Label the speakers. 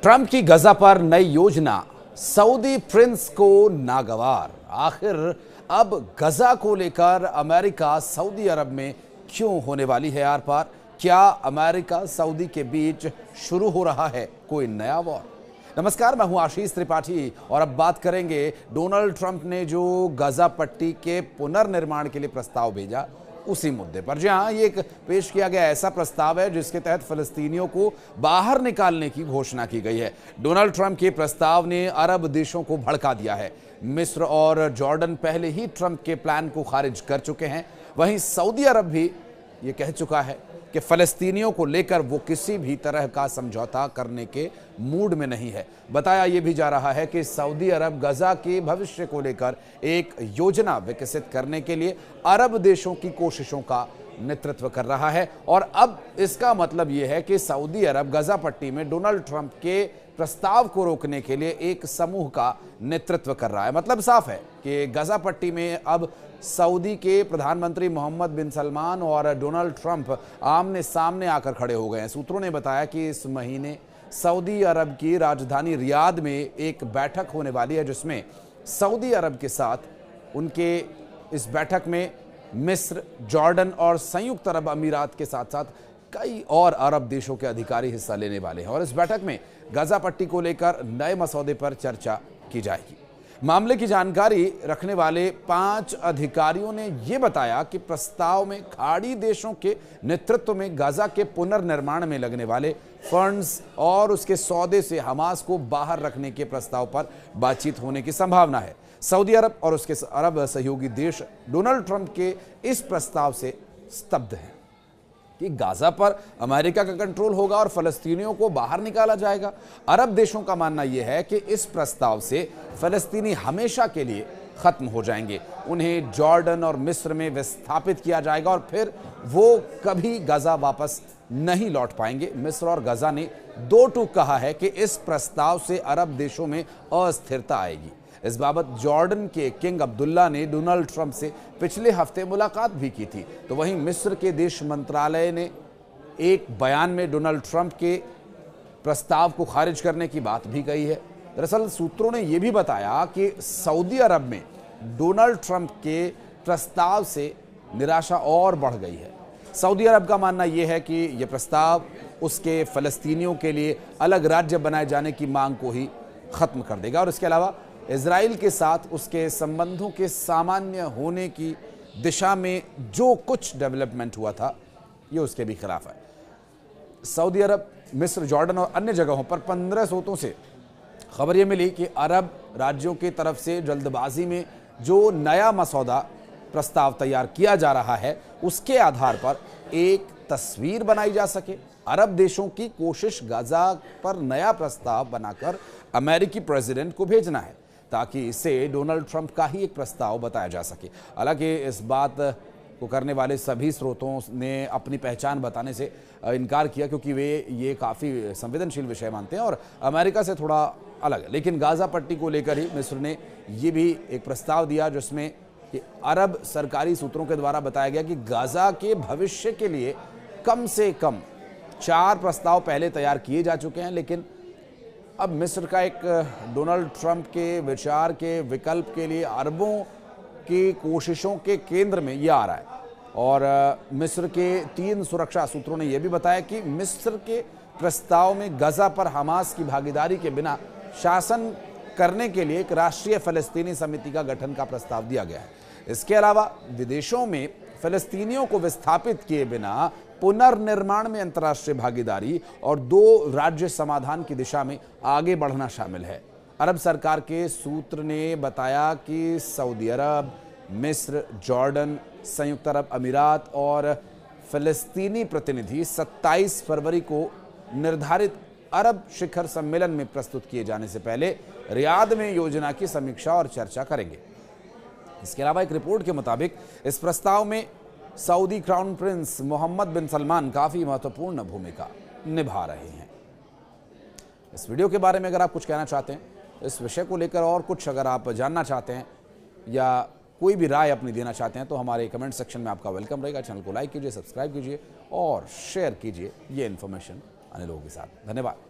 Speaker 1: Trump की गजा पर नई योजना, सऊदी प्रिंस को नागवार। आखिर अब गजा को लेकर अमेरिका सऊदी अरब में क्यों होने वाली है आर पार? क्या अमेरिका सऊदी के बीच शुरू हो रहा है कोई नया वॉर? नमस्कार, मैं हूं आशीष त्रिपाठी और अब बात करेंगे डोनाल्ड ट्रंप ने जो गजा पट्टी के पुनर्निर्माण के लिए प्रस्ताव भेजा उसी मुद्दे पर। जी हाँ, ये एक पेश किया गया ऐसा प्रस्ताव है जिसके तहत फिलिस्तीनियों को बाहर निकालने की घोषणा की गई है। डोनाल्ड ट्रंप के प्रस्ताव ने अरब देशों को भड़का दिया है। मिस्र और जॉर्डन पहले ही ट्रंप के प्लान को खारिज कर चुके हैं। वहीं सऊदी अरब भी ये कह चुका है कि फिलिस्तीनियों को लेकर वो किसी भी तरह का समझौता करने के मूड में नहीं है। बताया ये भी जा रहा है कि सऊदी अरब गजा के भविष्य को लेकर एक योजना विकसित करने के लिए अरब देशों की कोशिशों का नेतृत्व कर रहा है। और अब इसका मतलब ये है कि सऊदी अरब गजा पट्टी में डोनाल्ड ट्रंप के प्रस्ताव को रोकने के लिए एक समूह का नेतृत्व कर रहा है। मतलब साफ है कि गजा पट्टी में अब सऊदी के प्रधानमंत्री मोहम्मद बिन सलमान और डोनाल्ड ट्रंप आमने सामने आकर खड़े हो गए हैं। सूत्रों ने बताया कि इस महीने सऊदी अरब की राजधानी रियाद में एक बैठक होने वाली है, जिसमें सऊदी अरब के साथ उनके इस बैठक में मिस्र, जॉर्डन और संयुक्त अरब अमीरात के साथ साथ कई और अरब देशों के अधिकारी हिस्सा लेने वाले हैं। और इस बैठक में गजा पट्टी को लेकर नए मसौदे पर चर्चा की जाएगी। मामले की जानकारी रखने वाले 5 अधिकारियों ने यह बताया कि प्रस्ताव में खाड़ी देशों के नेतृत्व में गजा के पुनर्निर्माण में लगने वाले फंड्स और उसके सौदे से हमास को बाहर रखने के प्रस्ताव पर बातचीत होने की संभावना है। सऊदी अरब और उसके अरब सहयोगी देश डोनाल्ड ट्रंप के इस प्रस्ताव से स्तब्ध हैं कि गाजा पर अमेरिका का कंट्रोल होगा और फलस्तीनियों को बाहर निकाला जाएगा। अरब देशों का मानना यह है कि इस प्रस्ताव से फलस्तीनी हमेशा के लिए खत्म हो जाएंगे। उन्हें जॉर्डन और मिस्र में विस्थापित किया जाएगा और फिर वो कभी गाजा वापस नहीं लौट पाएंगे। मिस्र और गाजा ने दो टूक कहा है कि इस प्रस्ताव से अरब देशों में अस्थिरता आएगी। इस बाबत जॉर्डन के किंग अब्दुल्ला ने डोनाल्ड ट्रंप से पिछले हफ्ते मुलाकात भी की थी। तो वहीं मिस्र के विदेश मंत्रालय ने एक बयान में डोनाल्ड ट्रंप के प्रस्ताव को खारिज करने की बात भी कही है। दरअसल सूत्रों ने यह भी बताया कि सऊदी अरब में डोनाल्ड ट्रंप के प्रस्ताव से निराशा और बढ़ गई है। सऊदी अरब का मानना यह है कि यह प्रस्ताव उसके फलस्तीनियों के लिए अलग राज्य बनाए जाने की मांग को ही खत्म कर देगा और इसके अलावा इजराइल के साथ उसके संबंधों के सामान्य होने की दिशा में जो कुछ डेवलपमेंट हुआ था ये उसके भी खिलाफ है। सऊदी अरब, मिस्र, जॉर्डन और अन्य जगहों पर 15 स्रोतों से खबर ये मिली कि अरब राज्यों की तरफ से जल्दबाजी में जो नया मसौदा प्रस्ताव तैयार किया जा रहा है उसके आधार पर एक तस्वीर बनाई जा सके। अरब देशों की कोशिश गाजा पर नया प्रस्ताव बनाकर अमेरिकी प्रेसिडेंट को भेजना है ताकि इसे डोनाल्ड ट्रंप का ही एक प्रस्ताव बताया जा सके। हालांकि इस बात को करने वाले सभी स्रोतों ने अपनी पहचान बताने से इनकार किया क्योंकि वे ये काफ़ी संवेदनशील विषय मानते हैं और अमेरिका से थोड़ा अलग है। लेकिन गाजा पट्टी को लेकर ही मिस्र ने ये भी एक प्रस्ताव दिया जिसमें कि अरब सरकारी सूत्रों के द्वारा बताया गया कि गाजा के भविष्य के लिए कम से कम 4 प्रस्ताव पहले तैयार किए जा चुके हैं। लेकिन अब मिस्र का एक डोनाल्ड ट्रंप के विचार के विकल्प के लिए अरबों की कोशिशों के केंद्र में ये आ रहा है। और मिस्र के 3 सुरक्षा सूत्रों ने यह भी बताया कि मिस्र के प्रस्ताव में गजा पर हमास की भागीदारी के बिना शासन करने के लिए एक राष्ट्रीय फलस्तीनी समिति का गठन का प्रस्ताव दिया गया है। इसके अलावा विदेशों में फलस्तीनियों को विस्थापित किए बिना पुनर्निर्माण में अंतर्राष्ट्रीय भागीदारी और 2 राज्य समाधान की दिशा में आगे बढ़ना शामिल है। अरब सरकार के सूत्र ने बताया कि सऊदी अरब, मिस्र, जॉर्डन, संयुक्त अरब अमीरात और फिलिस्तीनी प्रतिनिधि 27 फरवरी को निर्धारित अरब शिखर सम्मेलन में प्रस्तुत किए जाने से पहले रियाद में योजना की समीक्षा और चर्चा करेंगे। इसके अलावा एक रिपोर्ट के मुताबिक इस प्रस्ताव में सऊदी क्राउन प्रिंस मोहम्मद बिन सलमान काफ़ी महत्वपूर्ण भूमिका निभा रहे हैं। इस वीडियो के बारे में अगर आप कुछ कहना चाहते हैं, इस विषय को लेकर और कुछ अगर आप जानना चाहते हैं या कोई भी राय अपनी देना चाहते हैं तो हमारे कमेंट सेक्शन में आपका वेलकम रहेगा। चैनल को लाइक कीजिए, सब्सक्राइब कीजिए और शेयर कीजिए ये इन्फॉर्मेशन अन्य लोगों के साथ। धन्यवाद।